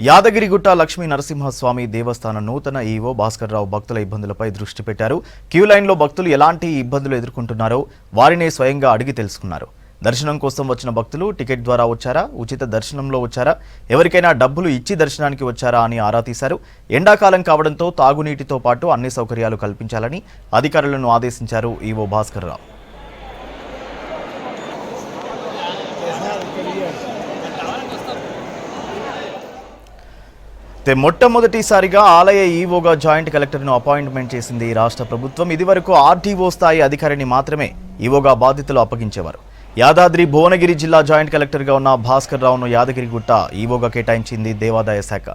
యాదగిరిగుట్ట లక్ష్మీ నరసింహస్వామి దేవస్థాన నూతన ఈవో భాస్కర్ రావు భక్తుల ఇబ్బందులపై దృష్టి పెట్టారు. క్యూ లైన్లో భక్తులు ఎలాంటి ఇబ్బందులు ఎదుర్కొంటున్నారో వారినే స్వయంగా అడిగి తెలుసుకున్నారు. దర్శనం కోసం వచ్చిన భక్తులు టికెట్ ద్వారా వచ్చారా, ఉచిత దర్శనంలో వచ్చారా, ఎవరికైనా డబ్బులు ఇచ్చి దర్శనానికి వచ్చారా అని ఆరా తీశారు. ఎండాకాలం కావడంతో తాగునీటితో పాటు అన్ని సౌకర్యాలు కల్పించాలని అధికారులను ఆదేశించారు ఈవో భాస్కర్ రావు. మొట్టమొదటిసారిగా ఆలయ ఈవోగా జాయింట్ కలెక్టర్ను అపాయింట్మెంట్ చేసింది రాష్ట్ర ప్రభుత్వం. ఇదివరకు ఆర్టీఓ స్థాయి అధికారిని మాత్రమే ఈవోగా బాధ్యతలు అప్పగించేవారు. యాదాద్రి భువనగిరి జిల్లా జాయింట్ కలెక్టర్గా ఉన్న భాస్కర్ రావును యాదగిరిగుట్ట ఈవోగా కేటాయించింది దేవాదాయ శాఖ.